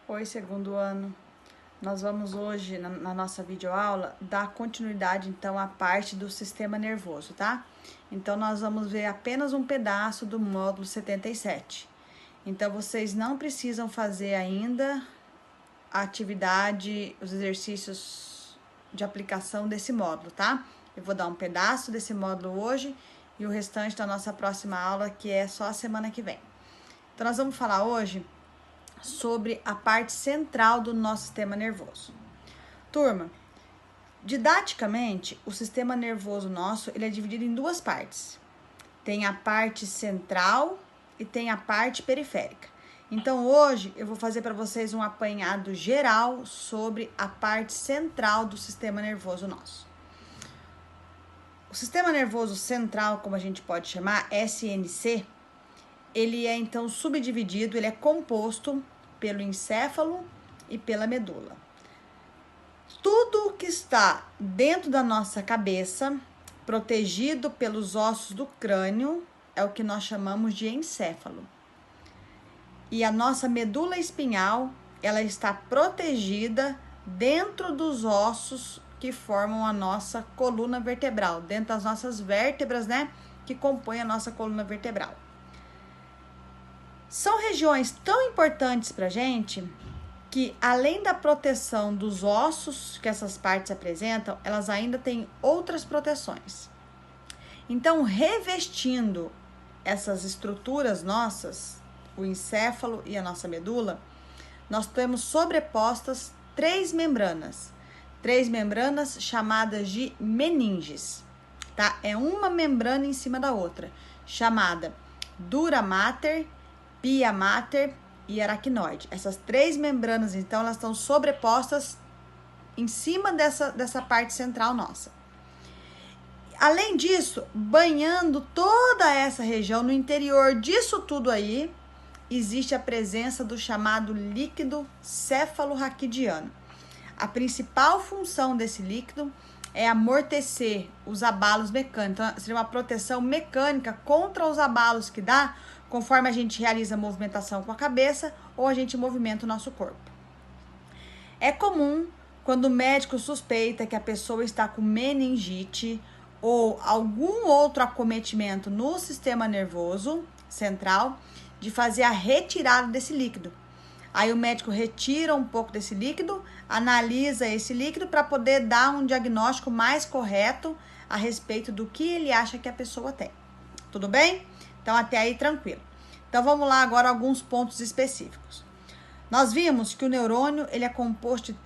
Oi, segundo ano. Nós vamos hoje, na nossa videoaula, dar continuidade, então, à parte do sistema nervoso, tá? Então, nós vamos ver apenas um pedaço do módulo 77. Então, vocês não precisam fazer ainda a atividade, os exercícios de aplicação desse módulo, tá? Eu vou dar um pedaço desse módulo hoje e o restante da nossa próxima aula, que é só a semana que vem. Então, nós vamos falar hoje sobre a parte central do nosso sistema nervoso. Turma, didaticamente, o sistema nervoso nosso, ele é dividido em duas partes. Tem a parte central e tem a parte periférica. Então, hoje, eu vou fazer para vocês um apanhado geral sobre a parte central do sistema nervoso nosso. O sistema nervoso central, como a gente pode chamar, SNC, ele é, então, subdividido, ele é composto pelo encéfalo e pela medula. Tudo que está dentro da nossa cabeça, protegido pelos ossos do crânio, é o que nós chamamos de encéfalo. E a nossa medula espinhal, ela está protegida dentro dos ossos que formam a nossa coluna vertebral, dentro das nossas vértebras, né, que compõem a nossa coluna vertebral. São regiões tão importantes para a gente que, além da proteção dos ossos que essas partes apresentam, elas ainda têm outras proteções. Então, revestindo essas estruturas nossas, o encéfalo e a nossa medula, nós temos sobrepostas três membranas chamadas de meninges, tá? É uma membrana em cima da outra, chamada dura mater, pia mater e aracnoide. Essas três membranas, então, elas estão sobrepostas em cima dessa parte central nossa. Além disso, banhando toda essa região, no interior disso tudo aí, existe a presença do chamado líquido cefalorraquidiano. A principal função desse líquido é amortecer os abalos mecânicos. Então, seria uma proteção mecânica contra os abalos que dá conforme a gente realiza a movimentação com a cabeça ou a gente movimenta o nosso corpo. É comum, quando o médico suspeita que a pessoa está com meningite ou algum outro acometimento no sistema nervoso central, de fazer a retirada desse líquido. Aí o médico retira um pouco desse líquido, analisa esse líquido para poder dar um diagnóstico mais correto a respeito do que ele acha que a pessoa tem. Tudo bem? Então, até aí, tranquilo. Então, vamos lá agora alguns pontos específicos. Nós vimos que o neurônio, ele é composto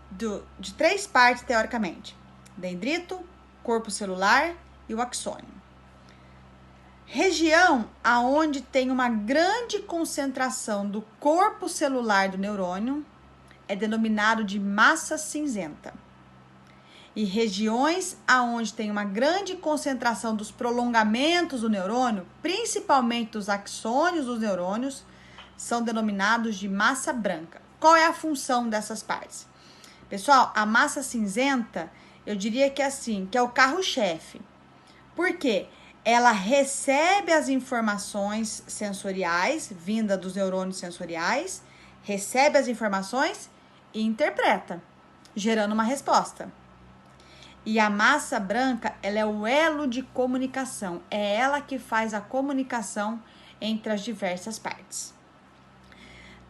de três partes, teoricamente. Dendrito, corpo celular e o axônio. Região aonde tem uma grande concentração do corpo celular do neurônio é denominado de massa cinzenta. E regiões aonde tem uma grande concentração dos prolongamentos do neurônio, principalmente dos axônios dos neurônios, são denominados de massa branca. Qual é a função dessas partes? Pessoal, a massa cinzenta, eu diria que é assim, que é o carro-chefe. Por quê? Ela recebe as informações sensoriais, vinda dos neurônios sensoriais, recebe as informações e interpreta, gerando uma resposta. E a massa branca, ela é o elo de comunicação. É ela que faz a comunicação entre as diversas partes.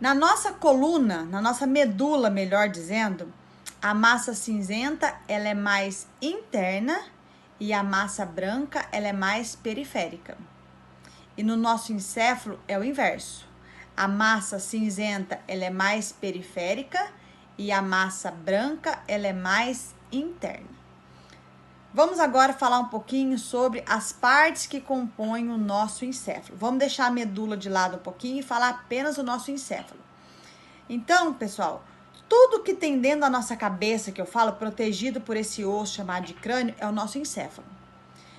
Na nossa coluna, na nossa medula, melhor dizendo, a massa cinzenta, ela é mais interna e a massa branca, ela é mais periférica. E no nosso encéfalo é o inverso. A massa cinzenta, ela é mais periférica e a massa branca, ela é mais interna. Vamos agora falar um pouquinho sobre as partes que compõem o nosso encéfalo. Vamos deixar a medula de lado um pouquinho e falar apenas do nosso encéfalo. Então, pessoal, tudo que tem dentro da nossa cabeça, que eu falo, protegido por esse osso chamado de crânio, é o nosso encéfalo.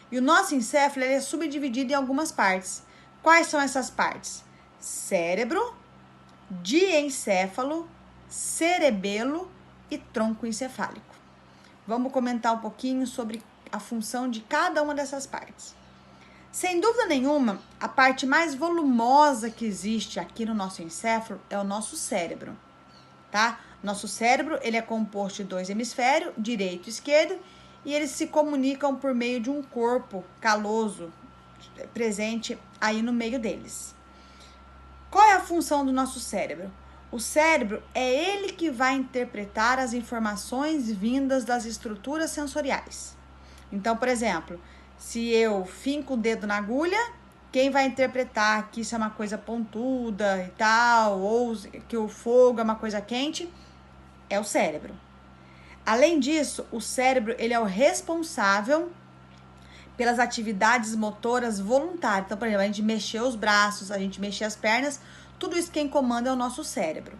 E o nosso encéfalo ele é subdividido em algumas partes. Quais são essas partes? Cérebro, diencéfalo, cerebelo e tronco encefálico. Vamos comentar um pouquinho sobre a função de cada uma dessas partes. Sem dúvida nenhuma, a parte mais volumosa que existe aqui no nosso encéfalo é o nosso cérebro. tá? Nosso cérebro, ele é composto de 2 hemisférios, direito e esquerdo, e eles se comunicam por meio de um corpo caloso presente aí no meio deles. Qual é a função do nosso cérebro? O cérebro é ele que vai interpretar as informações vindas das estruturas sensoriais. Então, por exemplo, se eu finco o dedo na agulha, quem vai interpretar que isso é uma coisa pontuda e tal, ou que o fogo é uma coisa quente, é o cérebro. Além disso, o cérebro, ele é o responsável pelas atividades motoras voluntárias. Então, por exemplo, a gente mexer os braços, a gente mexer as pernas, tudo isso quem comanda é o nosso cérebro.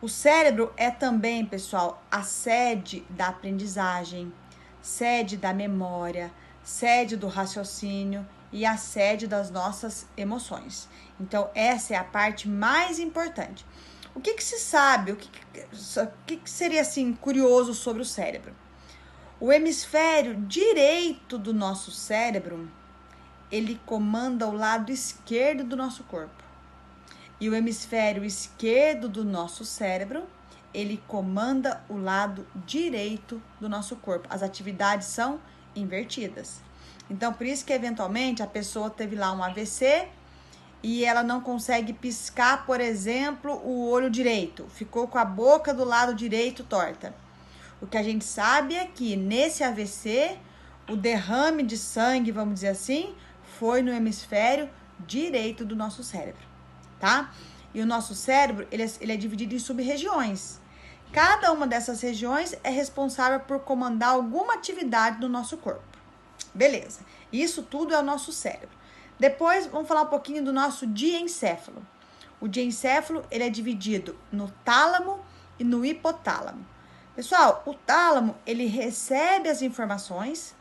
O cérebro é também, pessoal, a sede da aprendizagem, sede da memória, sede do raciocínio e a sede das nossas emoções. Então, essa é a parte mais importante. O que se sabe, o que seria assim curioso sobre o cérebro? O hemisfério direito do nosso cérebro, ele comanda o lado esquerdo do nosso corpo. E o hemisfério esquerdo do nosso cérebro, ele comanda o lado direito do nosso corpo. As atividades são invertidas. Então, por isso que, eventualmente, a pessoa teve lá um AVC e ela não consegue piscar, por exemplo, o olho direito. Ficou com a boca do lado direito torta. O que a gente sabe é que, nesse AVC, o derrame de sangue, vamos dizer assim, foi no hemisfério direito do nosso cérebro, tá? E o nosso cérebro, ele é dividido em sub-regiões. Cada uma dessas regiões é responsável por comandar alguma atividade do nosso corpo. Beleza, isso tudo é o nosso cérebro. Depois, vamos falar um pouquinho do nosso diencéfalo. O diencéfalo, ele é dividido no tálamo e no hipotálamo. Pessoal, o tálamo, ele recebe as informações,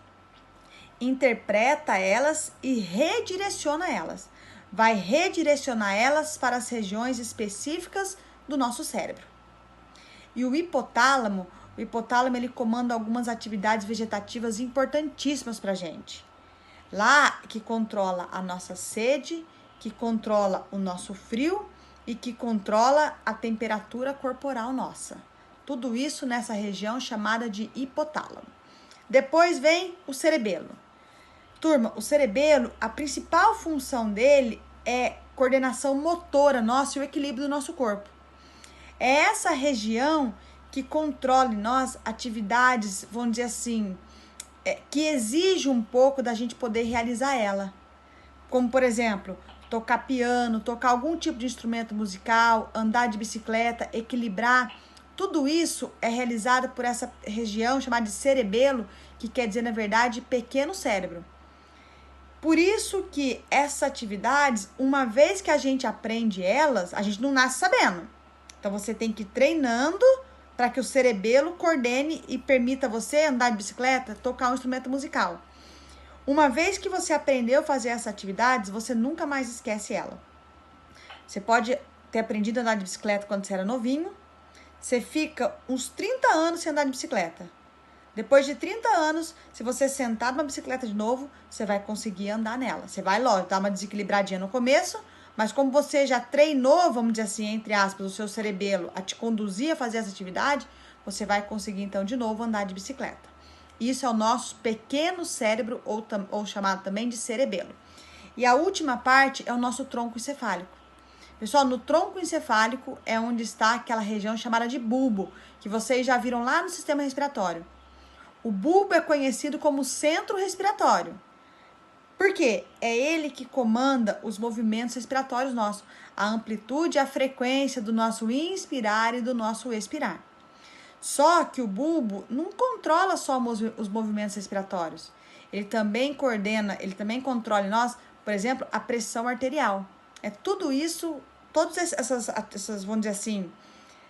interpreta elas e redireciona elas. Vai redirecionar elas para as regiões específicas do nosso cérebro. E o hipotálamo, ele comanda algumas atividades vegetativas importantíssimas para a gente. Lá que controla a nossa sede, que controla o nosso frio e que controla a temperatura corporal nossa. Tudo isso nessa região chamada de hipotálamo. Depois vem o cerebelo. Turma, o cerebelo, a principal função dele é coordenação motora nossa e o equilíbrio do nosso corpo. É essa região que controla em nós atividades, vamos dizer assim, que exige um pouco da gente poder realizar ela. Como, por exemplo, tocar piano, tocar algum tipo de instrumento musical, andar de bicicleta, equilibrar. Tudo isso é realizado por essa região chamada de cerebelo, que quer dizer, na verdade, pequeno cérebro. Por isso que essas atividades, uma vez que a gente aprende elas, a gente não nasce sabendo. Então, você tem que ir treinando para que o cerebelo coordene e permita você andar de bicicleta, tocar um instrumento musical. Uma vez que você aprendeu a fazer essas atividades, você nunca mais esquece ela. Você pode ter aprendido a andar de bicicleta quando você era novinho, você fica uns 30 anos sem andar de bicicleta. Depois de 30 anos, se você sentar numa bicicleta de novo, você vai conseguir andar nela. Você vai, lógico, dar uma desequilibradinha no começo, mas como você já treinou, vamos dizer assim, entre aspas, o seu cerebelo a te conduzir a fazer essa atividade, você vai conseguir, então, de novo, andar de bicicleta. Isso é o nosso pequeno cérebro, ou chamado também de cerebelo. E a última parte é o nosso tronco encefálico. Pessoal, no tronco encefálico é onde está aquela região chamada de bulbo, que vocês já viram lá no sistema respiratório. O bulbo é conhecido como centro respiratório. Por quê? É ele que comanda os movimentos respiratórios nossos, a amplitude e a frequência do nosso inspirar e do nosso expirar. Só que o bulbo não controla só os movimentos respiratórios. Ele também controla em nós, por exemplo, a pressão arterial. É tudo isso, todas essas, vamos dizer assim,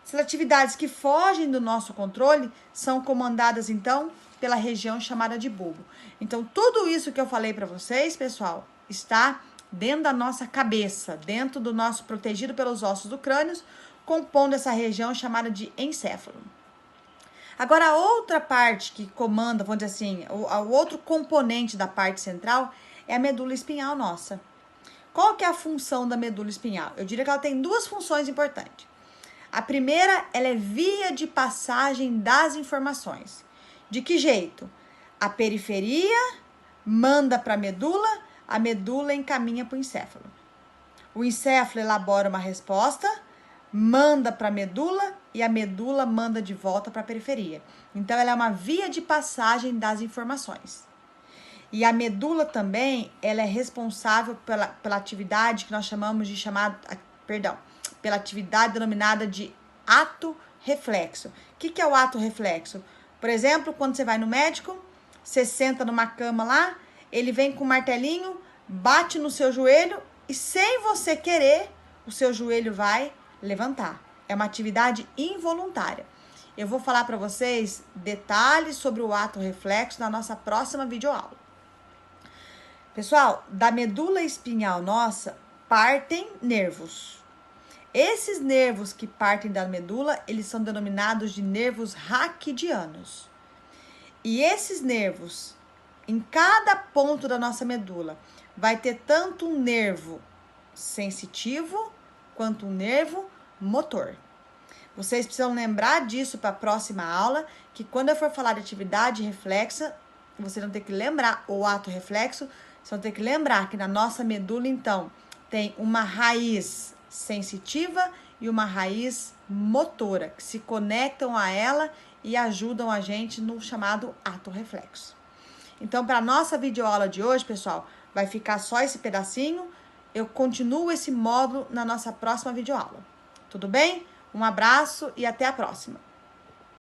essas atividades que fogem do nosso controle são comandadas, então, pela região chamada de bulbo. Então, tudo isso que eu falei para vocês, pessoal, está dentro da nossa cabeça, dentro do nosso, protegido pelos ossos do crânio, compondo essa região chamada de encéfalo. Agora, a outra parte que comanda, vamos dizer assim, o outro componente da parte central é a medula espinhal nossa. Qual que é a função da medula espinhal? Eu diria que ela tem duas funções importantes. A primeira, ela é via de passagem das informações. De que jeito? A periferia manda para a medula encaminha para o encéfalo. O encéfalo elabora uma resposta, manda para a medula e a medula manda de volta para a periferia. Então, ela é uma via de passagem das informações. E a medula também, ela é responsável pela atividade que nós chamamos de pela atividade denominada de ato reflexo. O que é o ato reflexo? Por exemplo, quando você vai no médico, você senta numa cama lá, ele vem com um martelinho, bate no seu joelho e sem você querer, o seu joelho vai levantar. É uma atividade involuntária. Eu vou falar para vocês detalhes sobre o ato reflexo na nossa próxima videoaula. Pessoal, da medula espinhal nossa partem nervos. Esses nervos que partem da medula, eles são denominados de nervos raquidianos. E esses nervos, em cada ponto da nossa medula, vai ter tanto um nervo sensitivo quanto um nervo motor. Vocês precisam lembrar disso para a próxima aula, que quando eu for falar de atividade reflexa, vocês vão ter que lembrar, o ato reflexo, vocês vão ter que lembrar que na nossa medula, então, tem uma raiz sensitiva e uma raiz motora, que se conectam a ela e ajudam a gente no chamado ato reflexo. Então, para a nossa videoaula de hoje, pessoal, vai ficar só esse pedacinho. Eu continuo esse módulo na nossa próxima videoaula. Tudo bem? Um abraço e até a próxima!